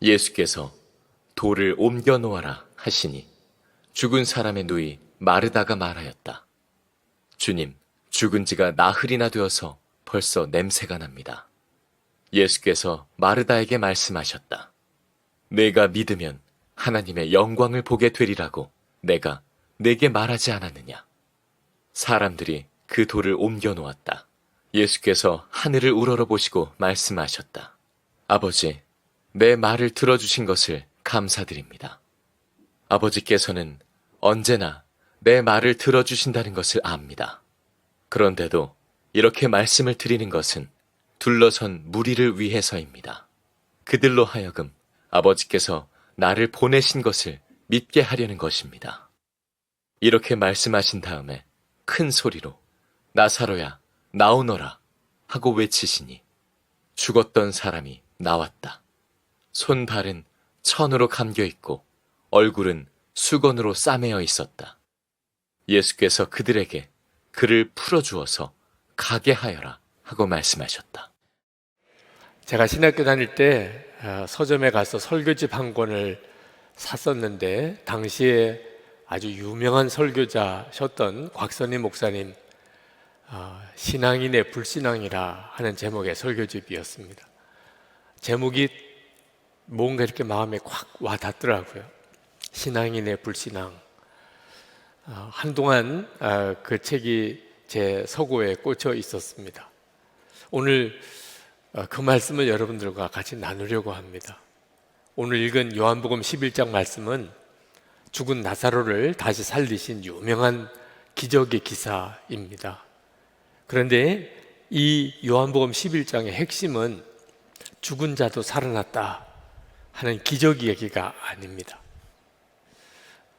예수께서 돌을 옮겨 놓아라 하시니 죽은 사람의 누이 마르다가 말하였다. 주님, 죽은 지가 나흘이나 되어서 벌써 냄새가 납니다. 예수께서 마르다에게 말씀하셨다. 내가 믿으면 하나님의 영광을 보게 되리라고 내가 내게 말하지 않았느냐. 사람들이 그 돌을 옮겨 놓았다. 예수께서 하늘을 우러러보시고 말씀하셨다. 아버지, 내 말을 들어주신 것을 감사드립니다. 아버지께서는 언제나 내 말을 들어주신다는 것을 압니다. 그런데도 이렇게 말씀을 드리는 것은 둘러선 무리를 위해서입니다. 그들로 하여금 아버지께서 나를 보내신 것을 믿게 하려는 것입니다. 이렇게 말씀하신 다음에 큰 소리로 나사로야, 나오너라 하고 외치시니 죽었던 사람이 나왔다. 손발은 천으로 감겨 있고 얼굴은 수건으로 싸매어 있었다. 예수께서 그들에게 그를 풀어주어서 가게 하여라 하고 말씀하셨다. 제가 신학교 다닐 때 서점에 가서 설교집 한 권을 샀었는데 당시에 아주 유명한 설교자셨던 곽선희 목사님 신앙인의 불신앙이라 하는 제목의 설교집이었습니다. 제목이 뭔가 이렇게 마음에 콱 와닿더라고요. 신앙인의 불신앙. 한동안 그 책이 제 서고에 꽂혀 있었습니다. 오늘 그 말씀을 여러분들과 같이 나누려고 합니다. 오늘 읽은 요한복음 11장 말씀은 죽은 나사로를 다시 살리신 유명한 기적의 기사입니다. 그런데 이 요한복음 11장의 핵심은 죽은 자도 살아났다 하는 기적 이야기가 아닙니다.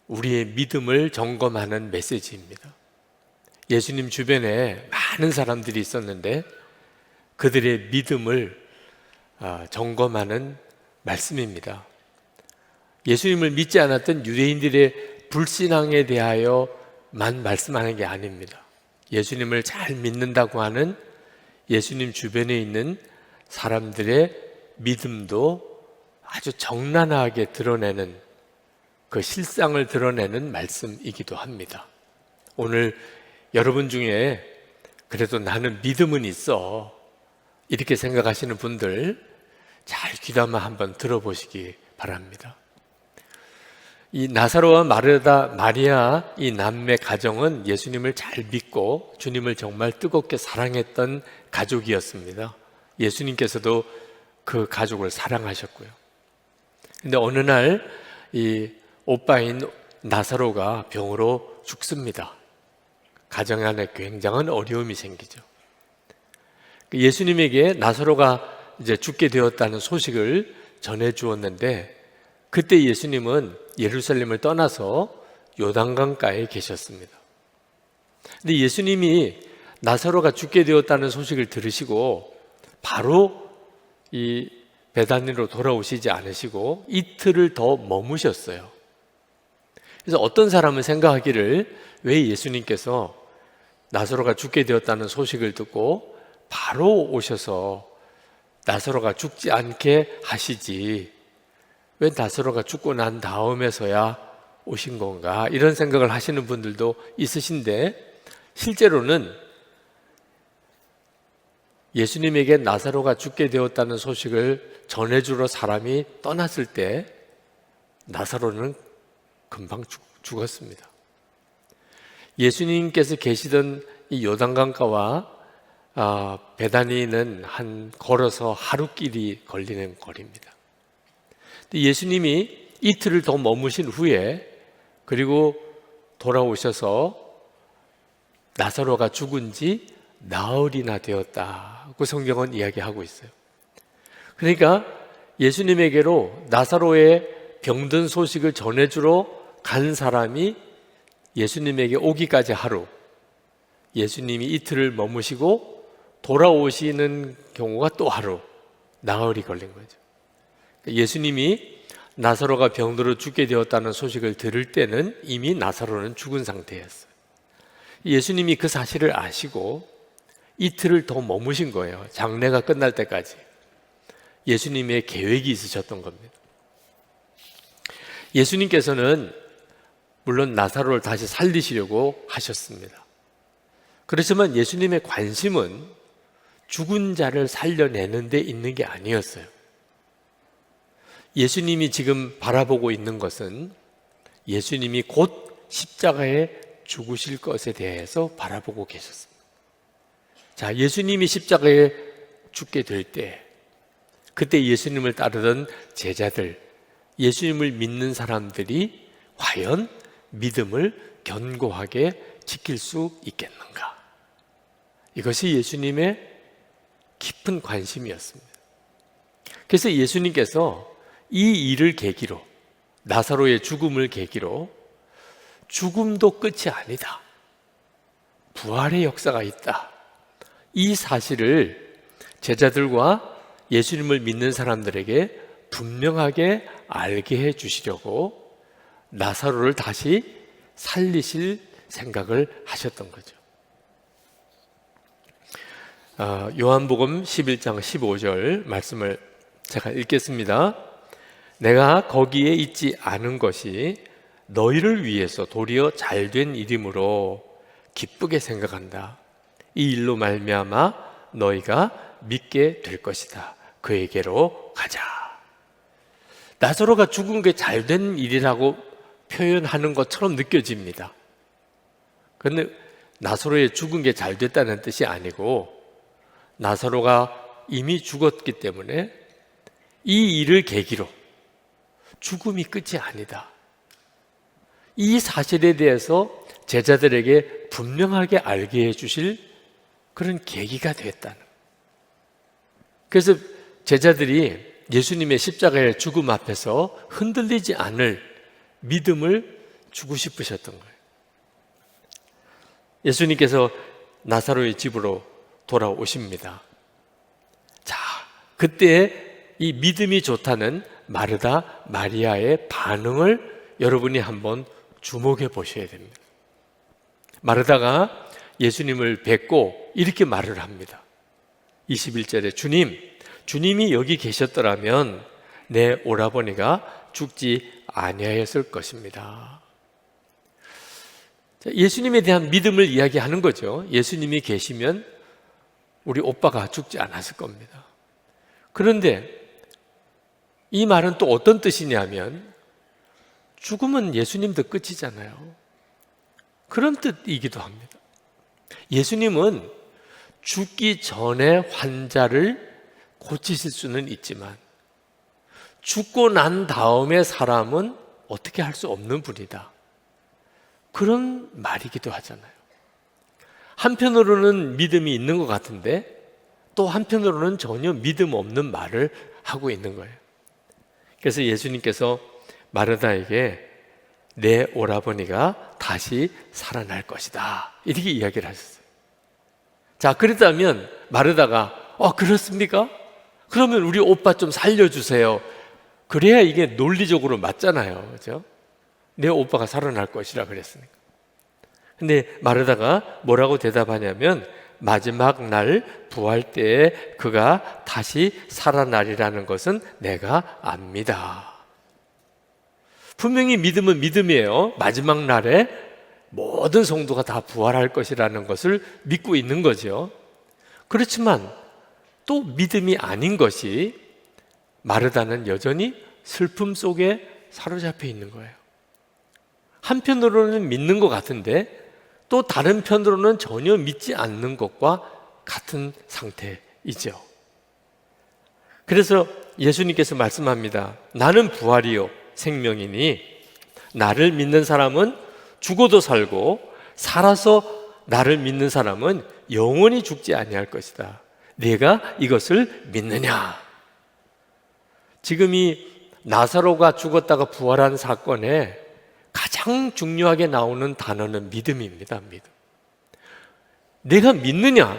우리의 믿음을 점검하는 메시지입니다. 예수님 주변에 많은 사람들이 있었는데 그들의 믿음을 점검하는 말씀입니다. 예수님을 믿지 않았던 유대인들의 불신앙에 대하여만 말씀하는 게 아닙니다. 예수님을 잘 믿는다고 하는 예수님 주변에 있는 사람들의 믿음도 아주 적나라하게 드러내는 그 실상을 드러내는 말씀이기도 합니다. 오늘 여러분 중에 그래도 나는 믿음은 있어 이렇게 생각하시는 분들 잘 귀담아 한번 들어보시기 바랍니다. 이 나사로와 마리아 이 남매 가정은 예수님을 잘 믿고 주님을 정말 뜨겁게 사랑했던 가족이었습니다. 예수님께서도 그 가족을 사랑하셨고요. 근데 어느 날 이 오빠인 나사로가 병으로 죽습니다. 가정 안에 굉장한 어려움이 생기죠. 예수님에게 나사로가 이제 죽게 되었다는 소식을 전해 주었는데 그때 예수님은 예루살렘을 떠나서 요단강가에 계셨습니다. 근데 예수님이 나사로가 죽게 되었다는 소식을 들으시고 바로 이 베다니로 돌아오시지 않으시고 이틀을 더 머무셨어요. 그래서 어떤 사람은 생각하기를 왜 예수님께서 나사로가 죽게 되었다는 소식을 듣고 바로 오셔서 나사로가 죽지 않게 하시지 왜 나사로가 죽고 난 다음에서야 오신 건가 이런 생각을 하시는 분들도 있으신데 실제로는 예수님에게 나사로가 죽게 되었다는 소식을 전해주러 사람이 떠났을 때 나사로는 금방 죽었습니다. 예수님께서 계시던 이 요단강가와 베다니는 걸어서 하루길이 걸리는 거리입니다. 예수님이 이틀을 더 머무신 후에 그리고 돌아오셔서 나사로가 죽은 지 나흘이나 되었다고 성경은 이야기하고 있어요. 그러니까 예수님에게로 나사로의 병든 소식을 전해주러 간 사람이 예수님에게 오기까지 하루, 예수님이 이틀을 머무시고 돌아오시는 경우가 또 하루, 나흘이 걸린 거죠. 예수님이 나사로가 병들어 죽게 되었다는 소식을 들을 때는 이미 나사로는 죽은 상태였어요. 예수님이 그 사실을 아시고 이틀을 더 머무신 거예요. 장례가 끝날 때까지. 예수님의 계획이 있으셨던 겁니다. 예수님께서는 물론 나사로를 다시 살리시려고 하셨습니다. 그렇지만 예수님의 관심은 죽은 자를 살려내는 데 있는 게 아니었어요. 예수님이 지금 바라보고 있는 것은 예수님이 곧 십자가에 죽으실 것에 대해서 바라보고 계셨습니다. 자, 예수님이 십자가에 죽게 될 때, 그때 예수님을 따르던 제자들, 예수님을 믿는 사람들이 과연 믿음을 견고하게 지킬 수 있겠는가? 이것이 예수님의 깊은 관심이었습니다. 그래서 예수님께서 이 일을 계기로, 나사로의 죽음을 계기로 죽음도 끝이 아니다, 부활의 역사가 있다, 이 사실을 제자들과 예수님을 믿는 사람들에게 분명하게 알게 해 주시려고 나사로를 다시 살리실 생각을 하셨던 거죠. 요한복음 11장 15절 말씀을 제가 읽겠습니다. 내가 거기에 있지 않은 것이 너희를 위해서 도리어 잘된 일이므로 기쁘게 생각한다. 이 일로 말미암아 너희가 믿게 될 것이다. 그에게로 가자. 나사로가 죽은 게 잘된 일이라고 표현하는 것처럼 느껴집니다. 그런데 나사로의 죽은 게 잘됐다는 뜻이 아니고 나사로가 이미 죽었기 때문에 이 일을 계기로 죽음이 끝이 아니다, 이 사실에 대해서 제자들에게 분명하게 알게 해주실 그런 계기가 되었다는. 그래서 제자들이 예수님의 십자가의 죽음 앞에서 흔들리지 않을 믿음을 주고 싶으셨던 거예요. 예수님께서 나사로의 집으로 돌아오십니다. 자, 그때 이 믿음이 좋다는 마르다, 마리아의 반응을 여러분이 한번 주목해 보셔야 됩니다. 마르다가 예수님을 뵙고 이렇게 말을 합니다. 21절에 주님이 여기 계셨더라면 내 오라버니가 죽지 아니하였을 것입니다. 예수님에 대한 믿음을 이야기하는 거죠. 예수님이 계시면 우리 오빠가 죽지 않았을 겁니다. 그런데 이 말은 또 어떤 뜻이냐면 죽음은 예수님도 끝이잖아요. 그런 뜻이기도 합니다. 예수님은 죽기 전에 환자를 고치실 수는 있지만 죽고 난 다음에 사람은 어떻게 할 수 없는 분이다, 그런 말이기도 하잖아요. 한편으로는 믿음이 있는 것 같은데 또 한편으로는 전혀 믿음 없는 말을 하고 있는 거예요. 그래서 예수님께서 마르다에게 내 오라버니가 다시 살아날 것이다, 이렇게 이야기를 하셨어요. 자, 그랬다면 마르다가 그렇습니까? 그러면 우리 오빠 좀 살려주세요. 그래야 이게 논리적으로 맞잖아요. 그렇죠? 내 오빠가 살아날 것이라 그랬으니까. 근데 마르다가 뭐라고 대답하냐면 마지막 날 부활 때에 그가 다시 살아나리라는 것은 내가 압니다. 분명히 믿음은 믿음이에요. 마지막 날에 모든 성도가 다 부활할 것이라는 것을 믿고 있는 거죠. 그렇지만 또 믿음이 아닌 것이 마르다는 여전히 슬픔 속에 사로잡혀 있는 거예요. 한편으로는 믿는 것 같은데 또 다른 편으로는 전혀 믿지 않는 것과 같은 상태이죠. 그래서 예수님께서 말씀합니다. 나는 부활이요 생명이니 나를 믿는 사람은 죽어도 살고 살아서 나를 믿는 사람은 영원히 죽지 아니할 것이다. 네가 이것을 믿느냐? 지금 이 나사로가 죽었다가 부활한 사건에 가장 중요하게 나오는 단어는 믿음입니다. 믿음. 내가 믿느냐?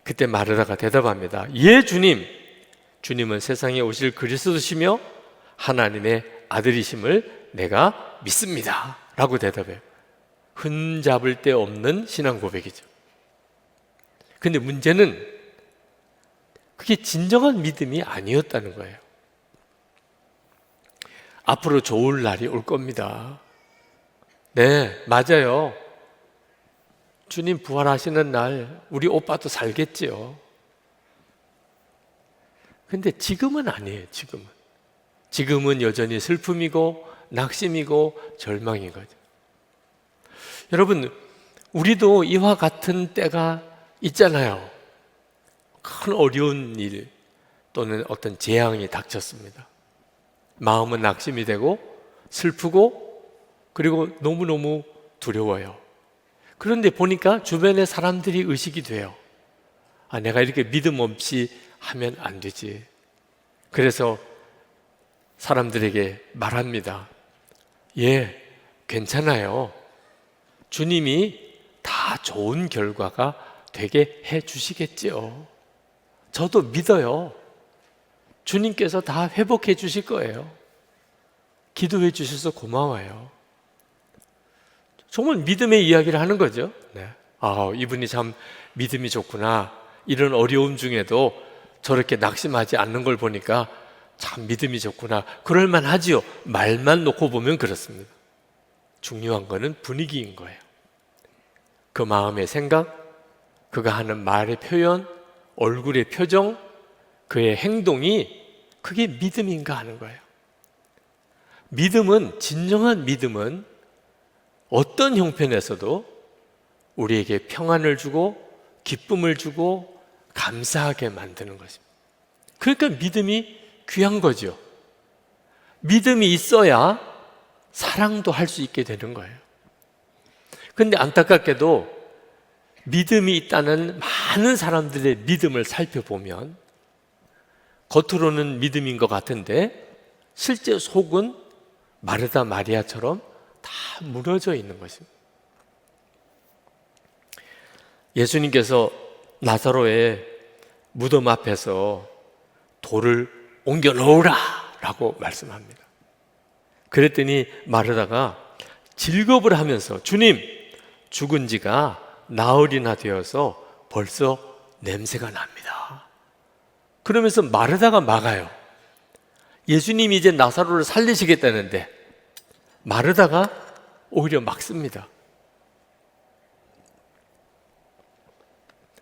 그때 마르다가 대답합니다. 예, 주님. 주님은 세상에 오실 그리스도시며 하나님의 아들이심을 내가 믿습니다. 라고 대답해요. 흠잡을 데 없는 신앙 고백이죠. 근데 문제는 그게 진정한 믿음이 아니었다는 거예요. 앞으로 좋을 날이 올 겁니다. 네, 맞아요. 주님 부활하시는 날 우리 오빠도 살겠지요. 근데 지금은 아니에요. 지금은 여전히 슬픔이고 낙심이고 절망인 거죠. 여러분, 우리도 이와 같은 때가 있잖아요. 큰 어려운 일 또는 어떤 재앙이 닥쳤습니다. 마음은 낙심이 되고 슬프고 그리고 너무너무 두려워요. 그런데 보니까 주변의 사람들이 의식이 돼요. 아, 내가 이렇게 믿음 없이 하면 안 되지. 그래서 사람들에게 말합니다. 예, 괜찮아요. 주님이 다 좋은 결과가 되게 해 주시겠지요. 저도 믿어요. 주님께서 다 회복해 주실 거예요. 기도해 주셔서 고마워요. 정말 믿음의 이야기를 하는 거죠. 네. 아, 이분이 참 믿음이 좋구나. 이런 어려움 중에도 저렇게 낙심하지 않는 걸 보니까 참 믿음이 좋구나. 그럴만 하지요. 말만 놓고 보면 그렇습니다. 중요한 거는 분위기인 거예요. 그 마음의 생각, 그가 하는 말의 표현, 얼굴의 표정, 그의 행동이 그게 믿음인가 하는 거예요. 믿음은, 진정한 믿음은 어떤 형편에서도 우리에게 평안을 주고 기쁨을 주고 감사하게 만드는 것입니다. 그러니까 믿음이 귀한 거죠. 믿음이 있어야 사랑도 할 수 있게 되는 거예요. 그런데 안타깝게도 믿음이 있다는 많은 사람들의 믿음을 살펴보면 겉으로는 믿음인 것 같은데 실제 속은 마르다 마리아처럼 다 무너져 있는 것입니다. 예수님께서 나사로의 무덤 앞에서 돌을 옮겨 놓으라 라고 말씀합니다. 그랬더니 마르다가 질겁을 하면서 주님, 죽은 지가 나흘이나 되어서 벌써 냄새가 납니다. 그러면서 마르다가 막아요. 예수님이 이제 나사로를 살리시겠다는데 마르다가 오히려 막습니다.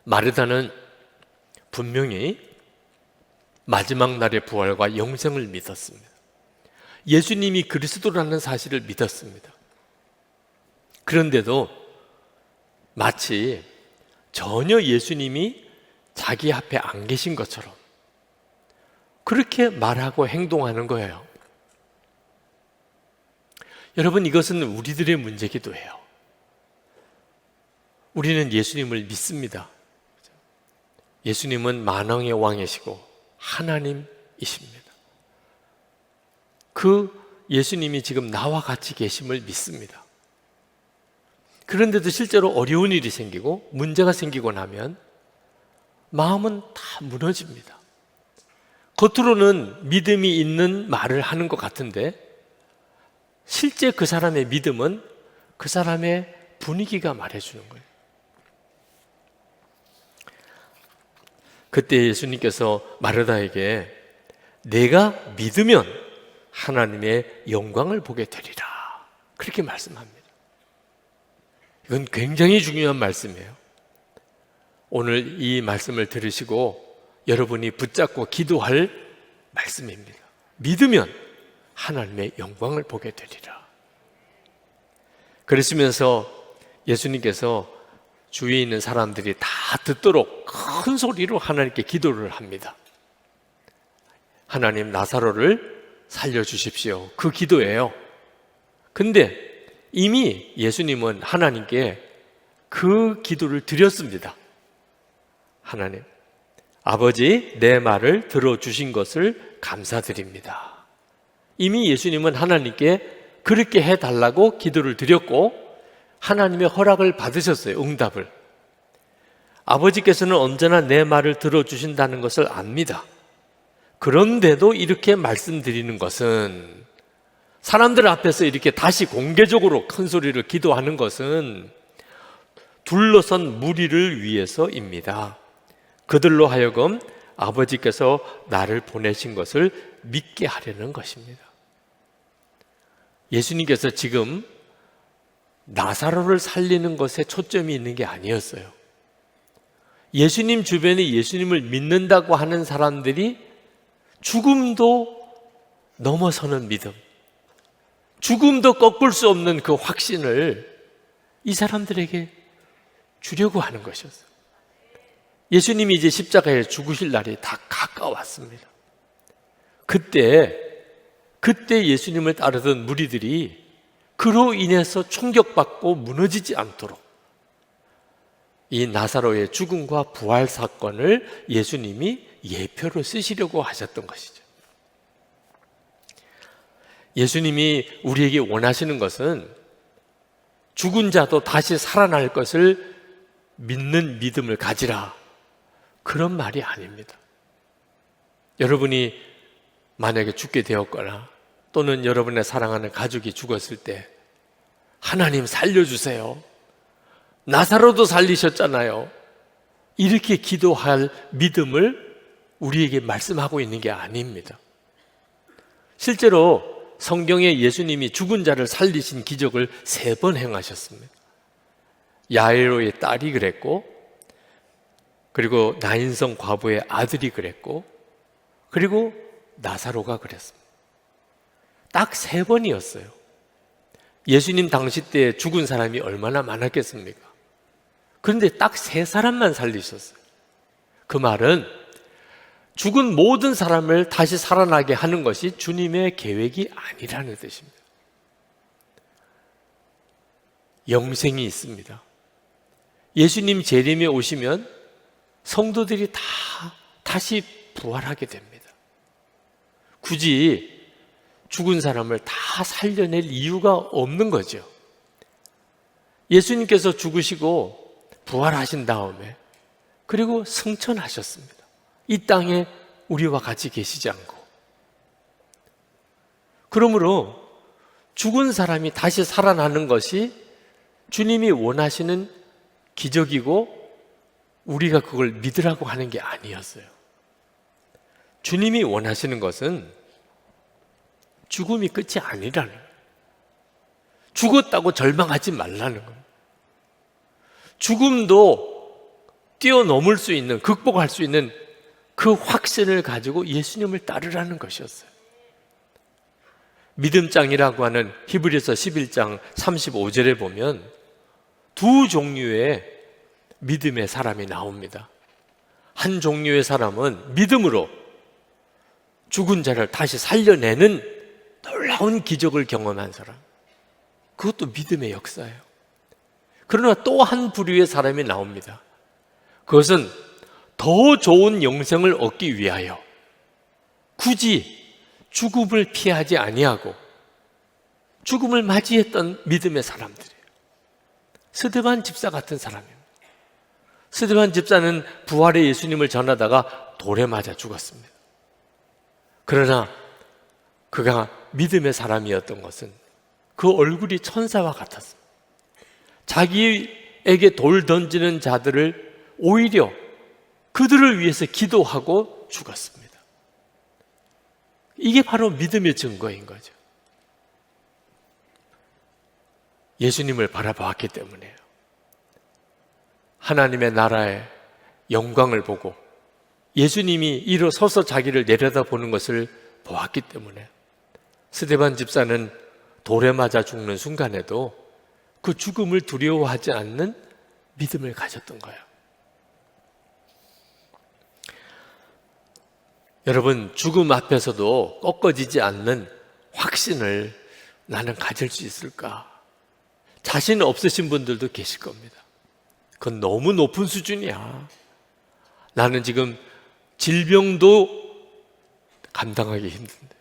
마르다는 분명히 마지막 날의 부활과 영생을 믿었습니다. 예수님이 그리스도라는 사실을 믿었습니다. 그런데도 마치 전혀 예수님이 자기 앞에 안 계신 것처럼 그렇게 말하고 행동하는 거예요. 여러분, 이것은 우리들의 문제이기도 해요. 우리는 예수님을 믿습니다. 예수님은 만왕의 왕이시고 하나님이십니다. 그 예수님이 지금 나와 같이 계심을 믿습니다. 그런데도 실제로 어려운 일이 생기고 문제가 생기고 나면 마음은 다 무너집니다. 겉으로는 믿음이 있는 말을 하는 것 같은데 실제 그 사람의 믿음은 그 사람의 분위기가 말해주는 거예요. 그때 예수님께서 마르다에게 내가 믿으면 하나님의 영광을 보게 되리라 그렇게 말씀합니다. 이건 굉장히 중요한 말씀이에요. 오늘 이 말씀을 들으시고 여러분이 붙잡고 기도할 말씀입니다. 믿으면 하나님의 영광을 보게 되리라. 그러시면서 예수님께서 주위에 있는 사람들이 다 듣도록 큰 소리로 하나님께 기도를 합니다. 하나님, 나사로를 살려주십시오. 그 기도예요. 근데 이미 예수님은 하나님께 그 기도를 드렸습니다. 하나님, 아버지, 내 말을 들어주신 것을 감사드립니다. 이미 예수님은 하나님께 그렇게 해달라고 기도를 드렸고 하나님의 허락을 받으셨어요. 응답을. 아버지께서는 언제나 내 말을 들어주신다는 것을 압니다. 그런데도 이렇게 말씀드리는 것은, 사람들 앞에서 이렇게 다시 공개적으로 큰 소리를 기도하는 것은 둘러선 무리를 위해서입니다. 그들로 하여금 아버지께서 나를 보내신 것을 믿게 하려는 것입니다. 예수님께서 지금 나사로를 살리는 것에 초점이 있는 게 아니었어요. 예수님 주변에 예수님을 믿는다고 하는 사람들이 죽음도 넘어서는 믿음, 죽음도 꺾을 수 없는 그 확신을 이 사람들에게 주려고 하는 것이었어요. 예수님이 이제 십자가에 죽으실 날이 다 가까웠습니다. 그때 예수님을 따르던 무리들이 그로 인해서 충격받고 무너지지 않도록 이 나사로의 죽음과 부활 사건을 예수님이 예표로 쓰시려고 하셨던 것이죠. 예수님이 우리에게 원하시는 것은 죽은 자도 다시 살아날 것을 믿는 믿음을 가지라, 그런 말이 아닙니다. 여러분이 만약에 죽게 되었거나 또는 여러분의 사랑하는 가족이 죽었을 때 하나님 살려주세요, 나사로도 살리셨잖아요, 이렇게 기도할 믿음을 우리에게 말씀하고 있는 게 아닙니다. 실제로 성경에 예수님이 죽은 자를 살리신 기적을 3번 행하셨습니다. 야이로의 딸이 그랬고, 그리고 나인성 과부의 아들이 그랬고, 그리고 나사로가 그랬습니다. 딱 3번이었어요. 예수님 당시 때 죽은 사람이 얼마나 많았겠습니까? 그런데 딱 3사람만 살리셨어요. 그 말은 죽은 모든 사람을 다시 살아나게 하는 것이 주님의 계획이 아니라는 뜻입니다. 영생이 있습니다. 예수님 재림에 오시면 성도들이 다 다시 부활하게 됩니다. 굳이 죽은 사람을 다 살려낼 이유가 없는 거죠. 예수님께서 죽으시고 부활하신 다음에 그리고 승천하셨습니다. 이 땅에 우리와 같이 계시지 않고. 그러므로 죽은 사람이 다시 살아나는 것이 주님이 원하시는 기적이고 우리가 그걸 믿으라고 하는 게 아니었어요. 주님이 원하시는 것은 죽음이 끝이 아니라는 거예요. 죽었다고 절망하지 말라는 거예요. 죽음도 뛰어넘을 수 있는, 극복할 수 있는 그 확신을 가지고 예수님을 따르라는 것이었어요. 믿음장이라고 하는 히브리서 11장 35절에 보면 2 종류의 믿음의 사람이 나옵니다. 한 종류의 사람은 믿음으로 죽은 자를 다시 살려내는 놀라운 기적을 경험한 사람, 그것도 믿음의 역사예요. 그러나 또 한 부류의 사람이 나옵니다. 그것은 더 좋은 영생을 얻기 위하여 굳이 죽음을 피하지 아니하고 죽음을 맞이했던 믿음의 사람들이에요. 스데반 집사 같은 사람입니다. 스데반 집사는 부활의 예수님을 전하다가 돌에 맞아 죽었습니다. 그러나 그가 믿음의 사람이었던 것은 그 얼굴이 천사와 같았습니다. 자기에게 돌 던지는 자들을 오히려 그들을 위해서 기도하고 죽었습니다. 이게 바로 믿음의 증거인 거죠. 예수님을 바라보았기 때문에요. 하나님의 나라의 영광을 보고 예수님이 일어서서 자기를 내려다보는 것을 보았기 때문에 스데반 집사는 돌에 맞아 죽는 순간에도 그 죽음을 두려워하지 않는 믿음을 가졌던 거예요. 여러분, 죽음 앞에서도 꺾어지지 않는 확신을 나는 가질 수 있을까? 자신 없으신 분들도 계실 겁니다. 그건 너무 높은 수준이야. 나는 지금 질병도 감당하기 힘든데,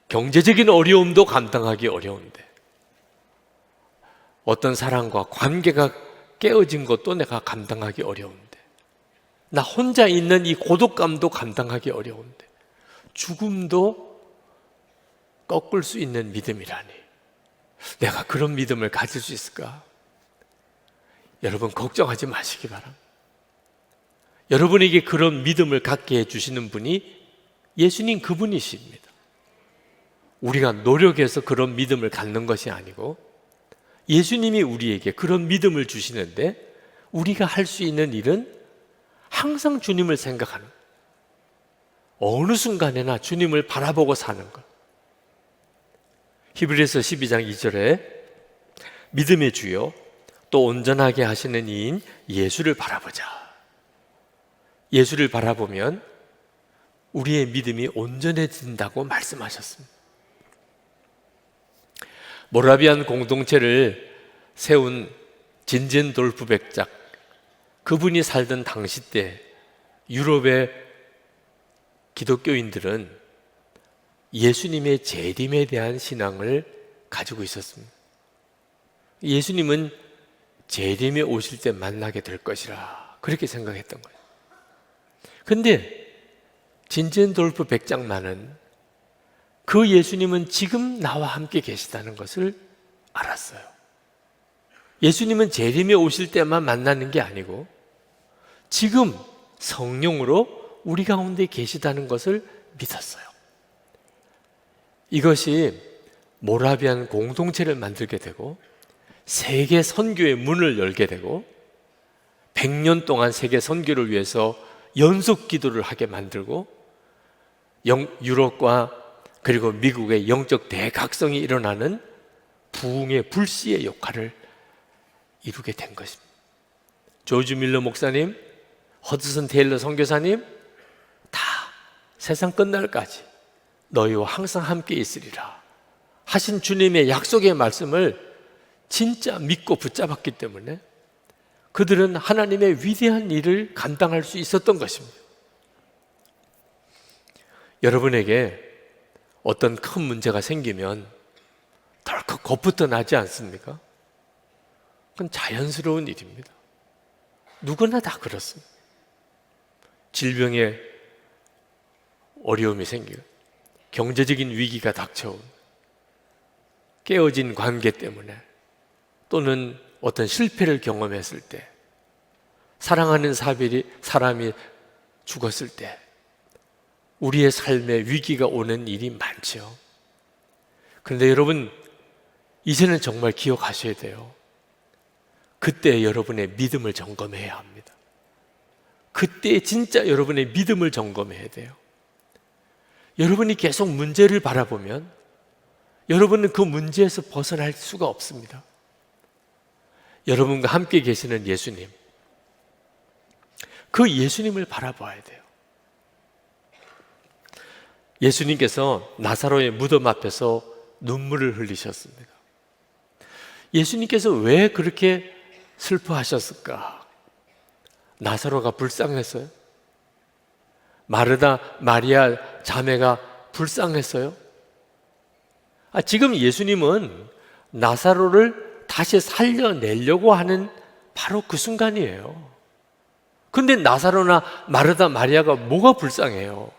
경제적인 어려움도 감당하기 어려운데, 어떤 사람과 관계가 깨어진 것도 내가 감당하기 어려운데, 나 혼자 있는 이 고독감도 감당하기 어려운데 죽음도 꺾을 수 있는 믿음이라니, 내가 그런 믿음을 가질 수 있을까? 여러분, 걱정하지 마시기 바랍니다. 여러분에게 그런 믿음을 갖게 해주시는 분이 예수님 그분이십니다. 우리가 노력해서 그런 믿음을 갖는 것이 아니고 예수님이 우리에게 그런 믿음을 주시는데 우리가 할 수 있는 일은 항상 주님을 생각하는 것. 어느 순간에나 주님을 바라보고 사는 것. 히브리서 12장 2절에 믿음의 주요 또 온전하게 하시는 이인 예수를 바라보자. 예수를 바라보면 우리의 믿음이 온전해진다고 말씀하셨습니다. 모라비안 공동체를 세운 진젠돌프 백작, 그분이 살던 당시 때 유럽의 기독교인들은 예수님의 재림에 대한 신앙을 가지고 있었습니다. 예수님은 재림에 오실 때 만나게 될 것이라 그렇게 생각했던 거예요. 그런데 진젠돌프 백작만은 그 예수님은 지금 나와 함께 계시다는 것을 알았어요. 예수님은 재림에 오실 때만 만나는 게 아니고 지금 성령으로 우리 가운데 계시다는 것을 믿었어요. 이것이 모라비안 공동체를 만들게 되고 세계 선교의 문을 열게 되고 100년 동안 세계 선교를 위해서 연속 기도를 하게 만들고 유럽과 그리고 미국의 영적 대각성이 일어나는 부흥의 불씨의 역할을 이루게 된 것입니다. 조지 밀러 목사님, 허드슨 테일러 선교사님 다 세상 끝날까지 너희와 항상 함께 있으리라 하신 주님의 약속의 말씀을 진짜 믿고 붙잡았기 때문에 그들은 하나님의 위대한 일을 감당할 수 있었던 것입니다. 여러분에게 어떤 큰 문제가 생기면 덜컥 겁부터 나지 않습니까? 그건 자연스러운 일입니다. 누구나 다 그렇습니다. 질병에 어려움이 생기고 경제적인 위기가 닥쳐오고 깨어진 관계 때문에 또는 어떤 실패를 경험했을 때 사랑하는 사람이 죽었을 때 우리의 삶에 위기가 오는 일이 많죠. 그런데 여러분 이제는 정말 기억하셔야 돼요. 그때 여러분의 믿음을 점검해야 합니다. 그때 진짜 여러분의 믿음을 점검해야 돼요. 여러분이 계속 문제를 바라보면 여러분은 그 문제에서 벗어날 수가 없습니다. 여러분과 함께 계시는 예수님, 그 예수님을 바라봐야 돼요. 예수님께서 나사로의 무덤 앞에서 눈물을 흘리셨습니다. 예수님께서 왜 그렇게 슬퍼하셨을까? 나사로가 불쌍했어요? 마르다, 마리아 자매가 불쌍했어요? 지금 예수님은 나사로를 다시 살려내려고 하는 바로 그 순간이에요. 근데 나사로나 마르다, 마리아가 뭐가 불쌍해요?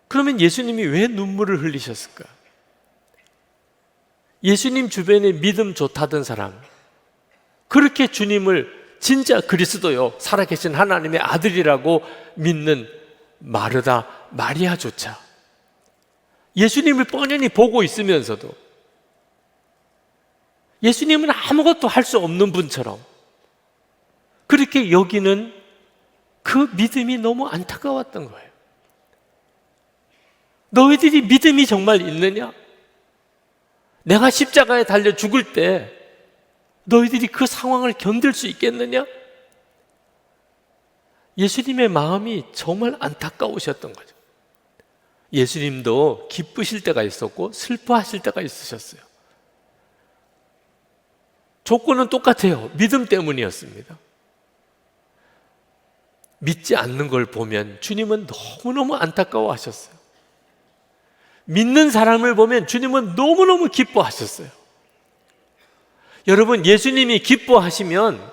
그러면 예수님이 왜 눈물을 흘리셨을까? 예수님 주변에 믿음 좋다던 사람, 그렇게 주님을 진짜 그리스도요, 살아계신 하나님의 아들이라고 믿는 마르다, 마리아조차 예수님을 뻔히 보고 있으면서도 예수님은 아무것도 할 수 없는 분처럼 그렇게 여기는 그 믿음이 너무 안타까웠던 거예요. 너희들이 믿음이 정말 있느냐? 내가 십자가에 달려 죽을 때 너희들이 그 상황을 견딜 수 있겠느냐? 예수님의 마음이 정말 안타까우셨던 거죠. 예수님도 기쁘실 때가 있었고 슬퍼하실 때가 있으셨어요. 조건은 똑같아요. 믿음 때문이었습니다. 믿지 않는 걸 보면 주님은 너무너무 안타까워하셨어요. 믿는 사람을 보면 주님은 너무너무 기뻐하셨어요. 여러분, 예수님이 기뻐하시면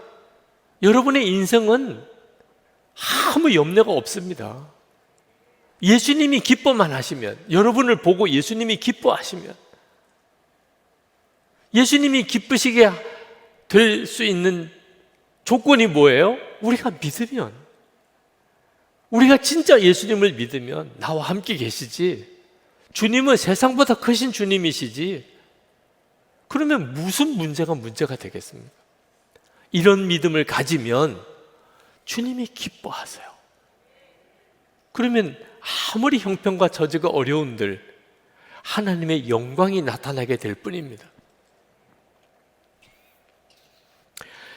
여러분의 인생은 아무 염려가 없습니다. 예수님이 기뻐만 하시면, 여러분을 보고 예수님이 기뻐하시면, 예수님이 기쁘시게 될 수 있는 조건이 뭐예요? 우리가 믿으면, 우리가 진짜 예수님을 믿으면 나와 함께 계시지 주님은 세상보다 크신 주님이시지 그러면 무슨 문제가 되겠습니까? 이런 믿음을 가지면 주님이 기뻐하세요. 그러면 아무리 형편과 처지가 어려운들 하나님의 영광이 나타나게 될 뿐입니다.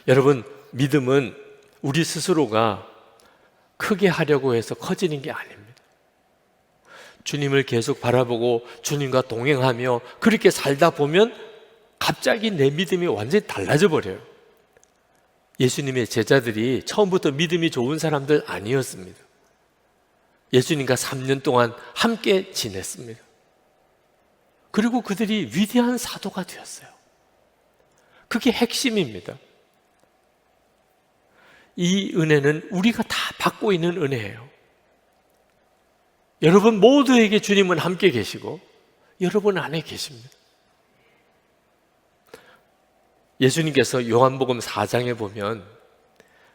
여러분, 믿음은 우리 스스로가 크게 하려고 해서 커지는 게 아닙니다. 주님을 계속 바라보고 주님과 동행하며 그렇게 살다 보면 갑자기 내 믿음이 완전히 달라져 버려요. 예수님의 제자들이 처음부터 믿음이 좋은 사람들 아니었습니다. 예수님과 3년 동안 함께 지냈습니다. 그리고 그들이 위대한 사도가 되었어요. 그게 핵심입니다. 이 은혜는 우리가 다 받고 있는 은혜예요. 여러분 모두에게 주님은 함께 계시고 여러분 안에 계십니다. 예수님께서 요한복음 4장에 보면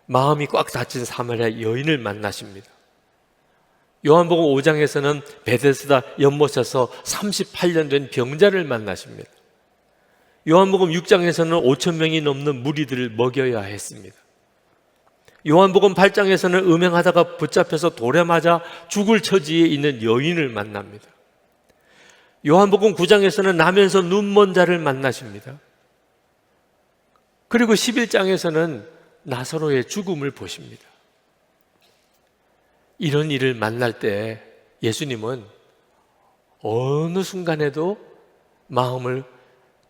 마음이 꽉 닫힌 사마리아 여인을 만나십니다. 요한복음 5장에서는 베데스다 연못에서 38년 된 병자를 만나십니다. 요한복음 6장에서는 5천 명이 넘는 무리들을 먹여야 했습니다. 요한복음 8장에서는 음행하다가 붙잡혀서 돌에 맞아 죽을 처지에 있는 여인을 만납니다. 요한복음 9장에서는 나면서 눈먼 자를 만나십니다. 그리고 11장에서는 나사로의 죽음을 보십니다. 이런 일을 만날 때 예수님은 어느 순간에도 마음을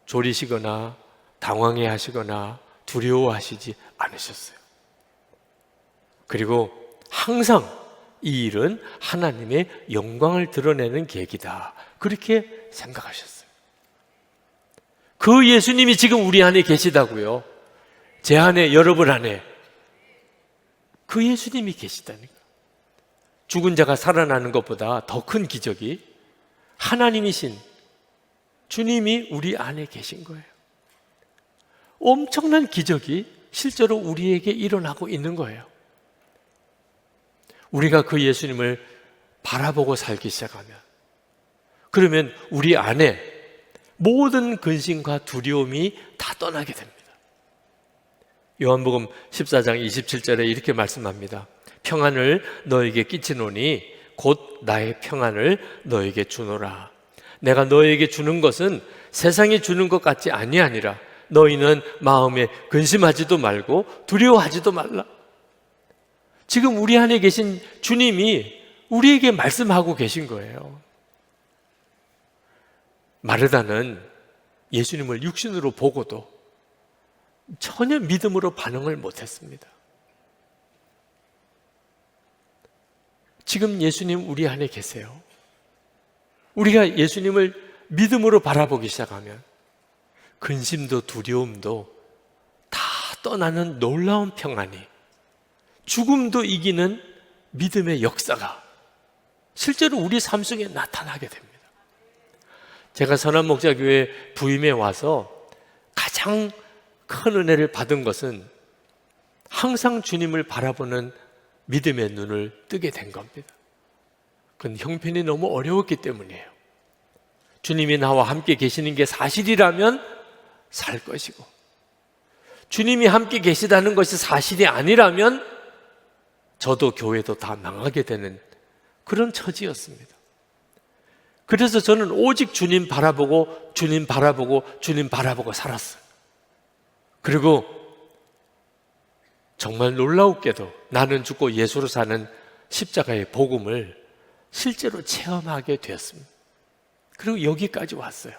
졸이시거나 당황해 하시거나 두려워하시지 않으셨어요. 그리고 항상 이 일은 하나님의 영광을 드러내는 계기다. 그렇게 생각하셨어요. 그 예수님이 지금 우리 안에 계시다고요. 제 안에, 여러분 안에 그 예수님이 계시다니까. 죽은 자가 살아나는 것보다 더 큰 기적이 하나님이신 주님이 우리 안에 계신 거예요. 엄청난 기적이 실제로 우리에게 일어나고 있는 거예요. 우리가 그 예수님을 바라보고 살기 시작하면, 그러면 우리 안에 모든 근심과 두려움이 다 떠나게 됩니다. 요한복음 14장 27절에 이렇게 말씀합니다. 평안을 너에게 끼치노니 곧 나의 평안을 너에게 주노라. 내가 너에게 주는 것은 세상이 주는 것 같지 아니하니라. 너희는 마음에 근심하지도 말고 두려워하지도 말라. 지금 우리 안에 계신 주님이 우리에게 말씀하고 계신 거예요. 마르다는 예수님을 육신으로 보고도 전혀 믿음으로 반응을 못했습니다. 지금 예수님 우리 안에 계세요. 우리가 예수님을 믿음으로 바라보기 시작하면 근심도 두려움도 다 떠나는 놀라운 평안이, 죽음도 이기는 믿음의 역사가 실제로 우리 삶 속에 나타나게 됩니다. 제가 선한목자교회 부임에 와서 가장 큰 은혜를 받은 것은 항상 주님을 바라보는 믿음의 눈을 뜨게 된 겁니다. 그건 형편이 너무 어려웠기 때문이에요. 주님이 나와 함께 계시는 게 사실이라면 살 것이고, 주님이 함께 계시다는 것이 사실이 아니라면 저도 교회도 다 망하게 되는 그런 처지였습니다. 그래서 저는 오직 주님 바라보고 주님 바라보고 주님 바라보고 살았어요. 그리고 정말 놀라웠게도 나는 죽고 예수로 사는 십자가의 복음을 실제로 체험하게 되었습니다. 그리고 여기까지 왔어요.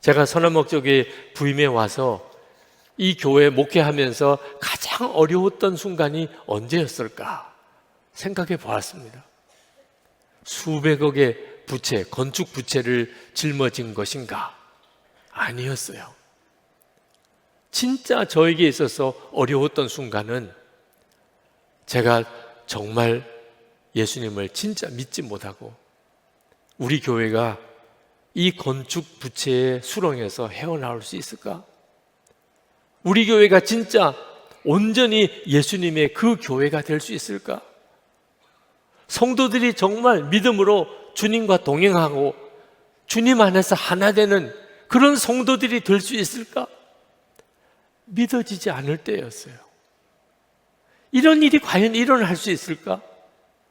제가 선한목적에 부임해 와서 이 교회 목회하면서 가장 어려웠던 순간이 언제였을까 생각해 보았습니다. 수백억의 부채, 건축 부채를 짊어진 것인가? 아니었어요. 진짜 저에게 있어서 어려웠던 순간은 제가 정말 예수님을 진짜 믿지 못하고 우리 교회가 이 건축 부채의 수렁에서 헤어나올 수 있을까? 우리 교회가 진짜 온전히 예수님의 그 교회가 될 수 있을까? 성도들이 정말 믿음으로 주님과 동행하고 주님 안에서 하나 되는 그런 성도들이 될 수 있을까? 믿어지지 않을 때였어요. 이런 일이 과연 일어날 수 있을까?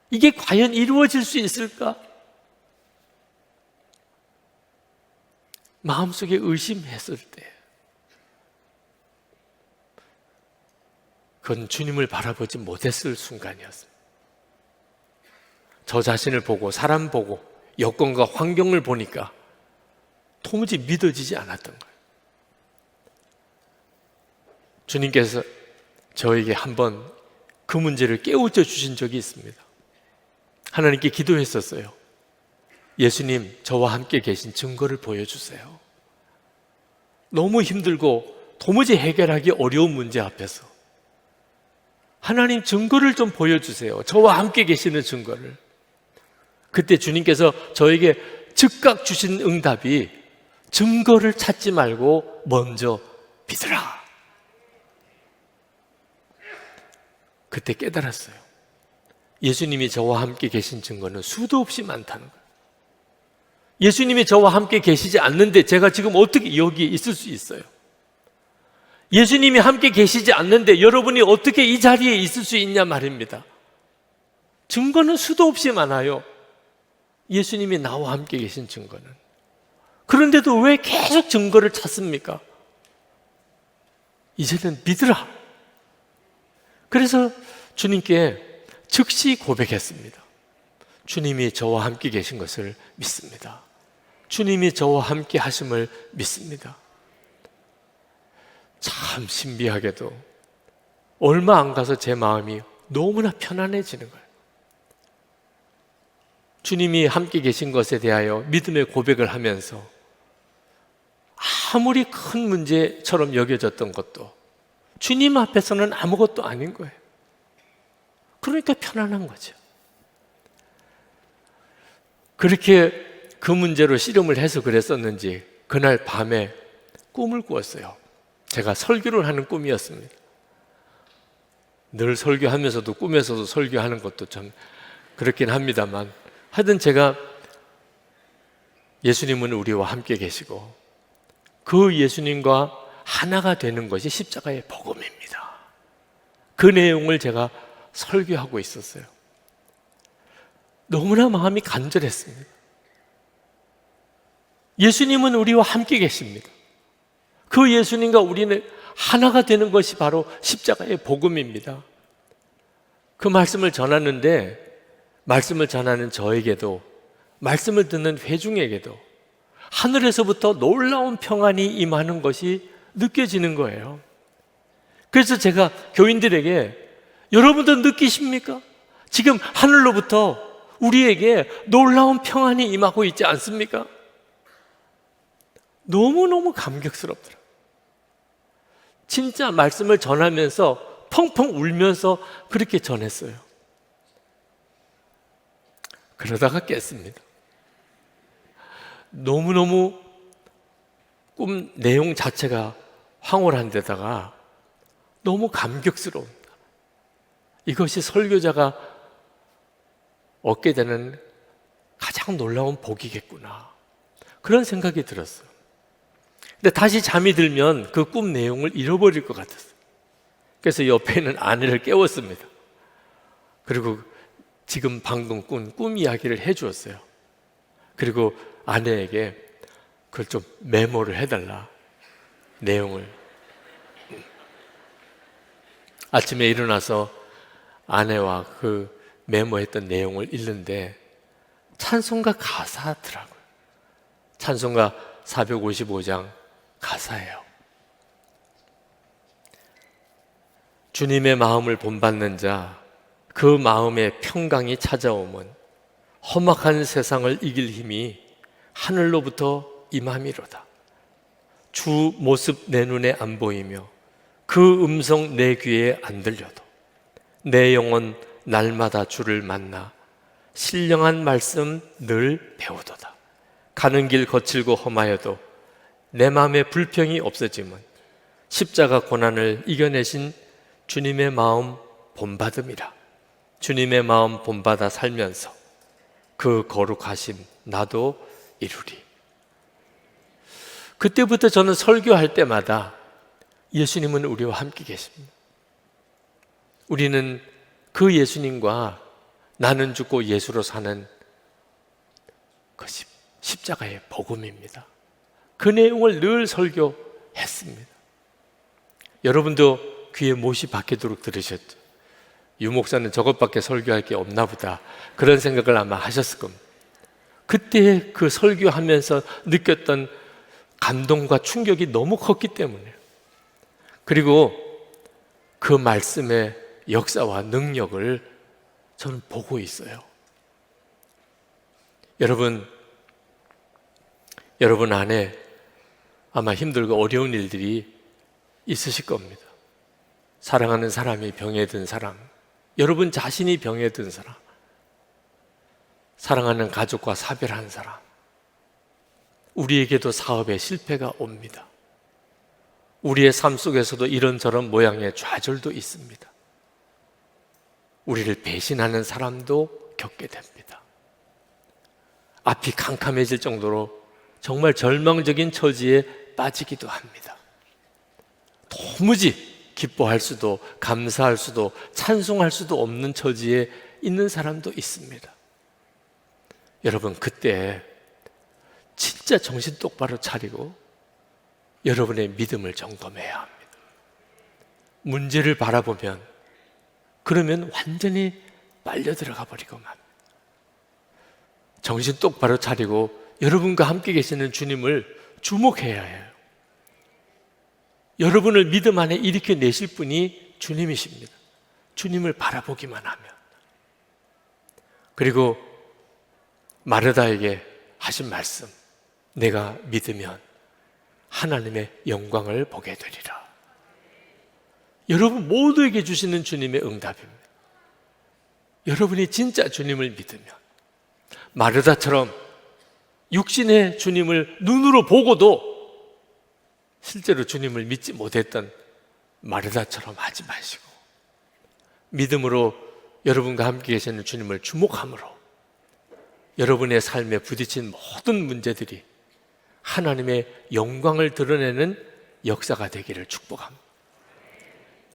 이게 과연 이루어질 수 있을까? 마음속에 의심했을 때 그건 주님을 바라보지 못했을 순간이었어요. 저 자신을 보고 사람 보고 여건과 환경을 보니까 도무지 믿어지지 않았던 거예요. 주님께서 저에게 한번 그 문제를 깨우쳐 주신 적이 있습니다. 하나님께 기도했었어요. 예수님, 저와 함께 계신 증거를 보여주세요. 너무 힘들고 도무지 해결하기 어려운 문제 앞에서 하나님 증거를 좀 보여주세요. 저와 함께 계시는 증거를. 그때 주님께서 저에게 즉각 주신 응답이 증거를 찾지 말고 먼저 믿으라. 그때 깨달았어요. 예수님이 저와 함께 계신 증거는 수도 없이 많다는 거예요. 예수님이 저와 함께 계시지 않는데 제가 지금 어떻게 여기에 있을 수 있어요? 예수님이 함께 계시지 않는데 여러분이 어떻게 이 자리에 있을 수 있냐 말입니다. 증거는 수도 없이 많아요. 예수님이 나와 함께 계신 증거는. 그런데도 왜 계속 증거를 찾습니까? 이제는 믿으라. 그래서 주님께 즉시 고백했습니다. 주님이 저와 함께 계신 것을 믿습니다. 주님이 저와 함께 하심을 믿습니다. 참 신비하게도 얼마 안 가서 제 마음이 너무나 편안해지는 거예요. 주님이 함께 계신 것에 대하여 믿음의 고백을 하면서 아무리 큰 문제처럼 여겨졌던 것도 주님 앞에서는 아무것도 아닌 거예요. 그러니까 편안한 거죠. 그렇게 그 문제로 씨름을 해서 그랬었는지 그날 밤에 꿈을 꾸었어요. 제가 설교를 하는 꿈이었습니다. 늘 설교하면서도 꿈에서도 설교하는 것도 좀 그렇긴 합니다만 하여튼 제가 예수님은 우리와 함께 계시고 그 예수님과 하나가 되는 것이 십자가의 복음입니다. 그 내용을 제가 설교하고 있었어요. 너무나 마음이 간절했습니다. 예수님은 우리와 함께 계십니다. 그 예수님과 우리는 하나가 되는 것이 바로 십자가의 복음입니다. 그 말씀을 전하는데 말씀을 전하는 저에게도 말씀을 듣는 회중에게도 하늘에서부터 놀라운 평안이 임하는 것이 느껴지는 거예요. 그래서 제가 교인들에게 여러분도 느끼십니까? 지금 하늘로부터 우리에게 놀라운 평안이 임하고 있지 않습니까? 너무너무 감격스럽더라고요. 진짜 말씀을 전하면서 펑펑 울면서 그렇게 전했어요. 그러다가 깼습니다. 너무너무 꿈 내용 자체가 황홀한 데다가 너무 감격스러웁니다. 이것이 설교자가 얻게 되는 가장 놀라운 복이겠구나. 그런 생각이 들었어요. 근데 다시 잠이 들면 그 꿈 내용을 잃어버릴 것 같았어요. 그래서 옆에 있는 아내를 깨웠습니다. 그리고 지금 방금 꾼 꿈 이야기를 해주었어요. 그리고 아내에게 그걸 좀 메모를 해달라. 내용을. 아침에 일어나서 아내와 그 메모했던 내용을 읽는데 찬송가 가사더라고요. 찬송가 455장 가사예요. 주님의 마음을 본받는 자, 그 마음에 평강이 찾아오면 험악한 세상을 이길 힘이 하늘로부터 임함이로다. 주 모습 내 눈에 안 보이며 그 음성 내 귀에 안 들려도 내 영혼 날마다 주를 만나 신령한 말씀 늘 배우도다. 가는 길 거칠고 험하여도 내 마음에 불평이 없어지면 십자가 고난을 이겨내신 주님의 마음 본받음이라. 주님의 마음 본받아 살면서 그 거룩하심 나도 이루리. 그때부터 저는 설교할 때마다 예수님은 우리와 함께 계십니다. 우리는 그 예수님과 나는 죽고 예수로 사는 것이 십자가의 복음입니다. 그 내용을 늘 설교했습니다. 여러분도 귀에 못이 박히도록 들으셨죠? 유 목사는 저것밖에 설교할 게 없나 보다, 그런 생각을 아마 하셨을 겁니다. 그때 그 설교하면서 느꼈던 감동과 충격이 너무 컸기 때문에, 그리고 그 말씀의 역사와 능력을 저는 보고 있어요. 여러분 안에 아마 힘들고 어려운 일들이 있으실 겁니다. 사랑하는 사람이 병에 든 사람, 여러분 자신이 병에 든 사람, 사랑하는 가족과 사별한 사람, 우리에게도 사업에 실패가 옵니다. 우리의 삶 속에서도 이런저런 모양의 좌절도 있습니다. 우리를 배신하는 사람도 겪게 됩니다. 앞이 캄캄해질 정도로 정말 절망적인 처지에 빠지기도 합니다. 도무지 기뻐할 수도 감사할 수도 찬송할 수도 없는 처지에 있는 사람도 있습니다. 여러분, 그때 진짜 정신 똑바로 차리고 여러분의 믿음을 점검해야 합니다. 문제를 바라보면 그러면 완전히 빨려 들어가 버리고 맙니다. 정신 똑바로 차리고 여러분과 함께 계시는 주님을 주목해야 해요. 여러분을 믿음 안에 일으켜 내실 분이 주님이십니다. 주님을 바라보기만 하면. 그리고 마르다에게 하신 말씀, 내가 믿으면 하나님의 영광을 보게 되리라. 여러분 모두에게 주시는 주님의 응답입니다. 여러분이 진짜 주님을 믿으면, 마르다처럼 육신의 주님을 눈으로 보고도 실제로 주님을 믿지 못했던 마르다처럼 하지 마시고, 믿음으로 여러분과 함께 계시는 주님을 주목함으로 여러분의 삶에 부딪힌 모든 문제들이 하나님의 영광을 드러내는 역사가 되기를 축복합니다.